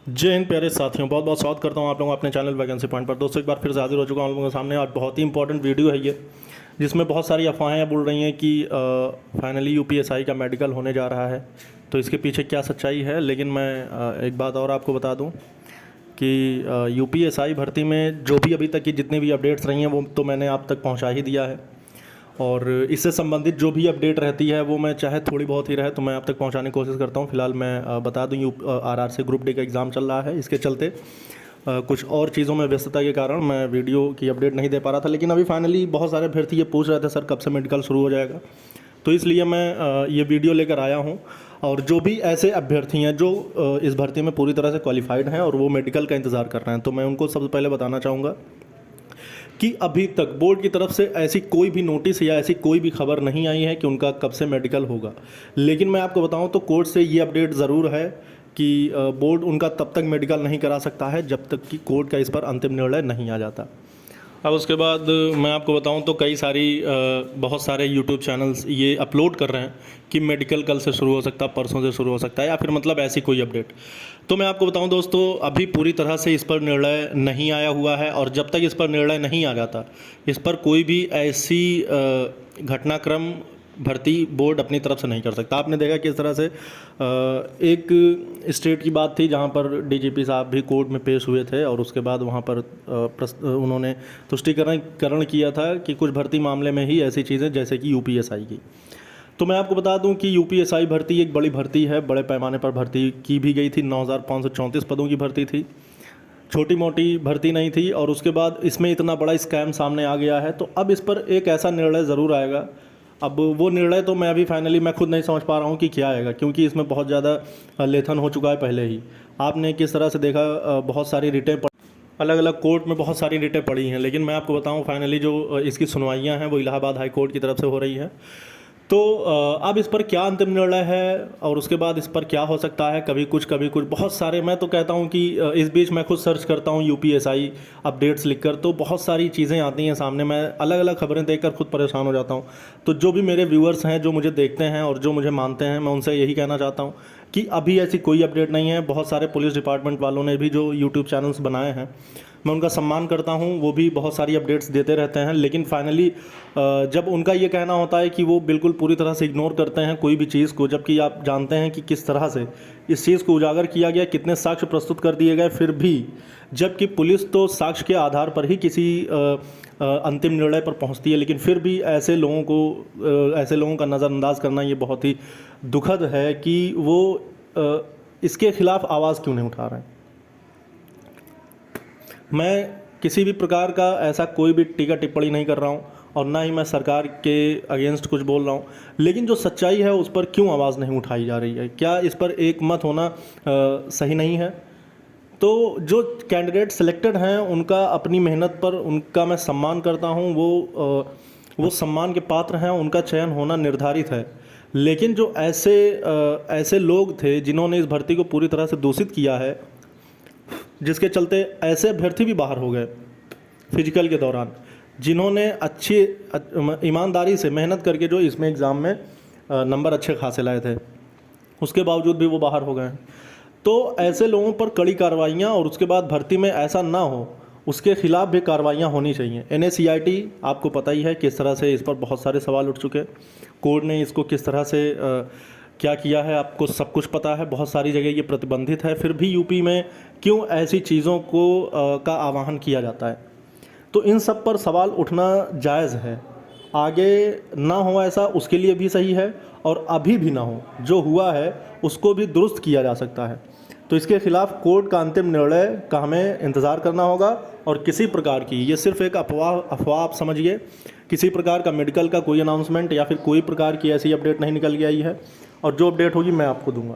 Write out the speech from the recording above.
जय हिंद प्यारे साथियों, बहुत बहुत स्वागत करता हूं आप लोगों को अपने चैनल वैकेंसी पॉइंट पर। दोस्तों एक बार फिर से हाजिर हो चुका हूं आप लोगों के सामने। आज बहुत ही इंपॉर्टेंट वीडियो है ये, जिसमें बहुत सारी अफवाहें बोल रही हैं कि फाइनली यूपीएसआई का मेडिकल होने जा रहा है। तो इसके पीछे क्या सच्चाई है, लेकिन मैं एक बात और आपको बता दूं कि यूपीएसआई भर्ती में जो भी अभी तक की जितनी भी अपडेट्स रही हैं वो तो मैंने आप तक पहुँचा ही दिया है, और इससे संबंधित जो भी अपडेट रहती है वो मैं चाहे थोड़ी बहुत ही रहे तो मैं आप तक पहुंचाने की कोशिश करता हूं। फिलहाल मैं बता दूं आरआर से ग्रुप डी का एग्ज़ाम चल रहा है, इसके चलते कुछ और चीज़ों में व्यस्तता के कारण मैं वीडियो की अपडेट नहीं दे पा रहा था। लेकिन अभी फाइनली बहुत सारे अभ्यर्थी ये पूछ रहे थे सर कब से मेडिकल शुरू हो जाएगा, तो इसलिए मैं ये वीडियो लेकर आया हूँ। और जो भी ऐसे अभ्यर्थी हैं जो इस भर्ती में पूरी तरह से क्वालिफाइड हैं और वो मेडिकल का इंतज़ार कर रहे हैं, तो मैं उनको सबसे पहले बताना चाहूँगा कि अभी तक बोर्ड की तरफ से ऐसी कोई भी नोटिस या ऐसी कोई भी खबर नहीं आई है कि उनका कब से मेडिकल होगा। लेकिन मैं आपको बताऊं तो कोर्ट से ये अपडेट ज़रूर है कि बोर्ड उनका तब तक मेडिकल नहीं करा सकता है जब तक कि कोर्ट का इस पर अंतिम निर्णय नहीं आ जाता। अब उसके बाद मैं आपको बताऊं तो कई सारी बहुत सारे यूट्यूब चैनल्स ये अपलोड कर रहे हैं कि मेडिकल कल से शुरू हो सकता है, परसों से शुरू हो सकता है, या फिर मतलब ऐसी कोई अपडेट। तो मैं आपको बताऊं दोस्तों, अभी पूरी तरह से इस पर निर्णय नहीं आया हुआ है, और जब तक इस पर निर्णय नहीं आ जाता, इस पर कोई भी ऐसी घटनाक्रम भर्ती बोर्ड अपनी तरफ से नहीं कर सकता। आपने देखा किस तरह से एक स्टेट की बात थी जहां पर डीजीपी साहब भी कोर्ट में पेश हुए थे, और उसके बाद वहां पर उन्होंने तुष्टिकरण किया था कि कुछ भर्ती मामले में ही ऐसी चीज़ें जैसे कि यूपीएसआई की। तो मैं आपको बता दूं कि यूपीएसआई भर्ती एक बड़ी भर्ती है, बड़े पैमाने पर भर्ती की भी गई थी। 9,534 पदों की भर्ती थी, छोटी मोटी भर्ती नहीं थी। और उसके बाद इसमें इतना बड़ा स्कैम सामने आ गया है, तो अब इस पर एक ऐसा निर्णय ज़रूर आएगा। अब वो निर्णय तो मैं अभी फाइनली मैं खुद नहीं समझ पा रहा हूँ कि क्या आएगा, क्योंकि इसमें बहुत ज़्यादा लेथन हो चुका है पहले ही। आपने किस तरह से देखा, बहुत सारी रिटें अलग अलग कोर्ट में बहुत सारी रिटें पड़ी हैं, लेकिन मैं आपको बताऊं फाइनली जो इसकी सुनवाइयां हैं वो इलाहाबाद हाई कोर्ट की तरफ से हो रही हैं। तो अब इस पर क्या अंतिम निर्णय है और उसके बाद इस पर क्या हो सकता है, कभी कुछ बहुत सारे। मैं तो कहता हूं कि इस बीच मैं खुद सर्च करता हूं यूपीएसआई अपडेट्स लिखकर, तो बहुत सारी चीज़ें आती हैं सामने। मैं अलग अलग खबरें देखकर खुद परेशान हो जाता हूं। तो जो भी मेरे व्यूअर्स हैं, जो मुझे देखते हैं और जो मुझे मानते हैं, मैं उनसे यही कहना चाहता हूँ कि अभी ऐसी कोई अपडेट नहीं है। बहुत सारे पुलिस डिपार्टमेंट वालों ने भी जो यूट्यूब चैनल्स बनाए हैं, मैं उनका सम्मान करता हूं, वो भी बहुत सारी अपडेट्स देते रहते हैं। लेकिन फाइनली जब उनका ये कहना होता है कि वो बिल्कुल पूरी तरह से इग्नोर करते हैं कोई भी चीज़ को, जबकि आप जानते हैं कि किस तरह से इस चीज़ को उजागर किया गया, कितने साक्ष्य प्रस्तुत कर दिए गए, फिर भी जबकि पुलिस तो साक्ष्य के आधार पर ही किसी अंतिम निर्णय पर पहुंचती है, लेकिन फिर भी ऐसे लोगों का नज़रअंदाज करना ये बहुत ही दुखद है कि वो इसके खिलाफ आवाज़ क्यों नहीं उठा रहे हैं। मैं किसी भी प्रकार का ऐसा कोई भी टीका टिप्पणी नहीं कर रहा हूं, और ना ही मैं सरकार के अगेंस्ट कुछ बोल रहा हूं, लेकिन जो सच्चाई है उस पर क्यों आवाज़ नहीं उठाई जा रही है? क्या इस पर एक मत होना सही नहीं है? तो जो कैंडिडेट सिलेक्टेड हैं उनका अपनी मेहनत पर उनका मैं सम्मान करता हूं, वो सम्मान के पात्र हैं, उनका चयन होना निर्धारित है। लेकिन जो ऐसे लोग थे जिन्होंने इस भर्ती को पूरी तरह से दूषित किया है, जिसके चलते ऐसे अभ्यर्थी भी बाहर हो गए फिजिकल के दौरान, जिन्होंने अच्छी ईमानदारी से मेहनत करके जो इसमें एग्ज़ाम में नंबर अच्छे खासे लाए थे, उसके बावजूद भी वो बाहर हो गए। तो ऐसे लोगों पर कड़ी कार्रवाइयाँ, और उसके बाद भर्ती में ऐसा ना हो उसके खिलाफ भी कार्रवाइयाँ होनी चाहिए। NACERT आपको पता ही है किस तरह से इस पर बहुत सारे सवाल उठ चुके, कोर्ट ने इसको किस तरह से क्या किया है आपको सब कुछ पता है। बहुत सारी जगह ये प्रतिबंधित है, फिर भी यूपी में क्यों ऐसी चीज़ों को का आह्वान किया जाता है? तो इन सब पर सवाल उठना जायज़ है। आगे ना हो ऐसा उसके लिए भी सही है, और अभी भी ना हो, जो हुआ है उसको भी दुरुस्त किया जा सकता है। तो इसके खिलाफ कोर्ट का अंतिम निर्णय का हमें इंतज़ार करना होगा। और किसी प्रकार की ये सिर्फ एक अफवाह आप समझिए, किसी प्रकार का मेडिकल का कोई अनाउंसमेंट या फिर कोई प्रकार की ऐसी अपडेट नहीं निकल के आई है, और जो अपडेट होगी मैं आपको दूंगा।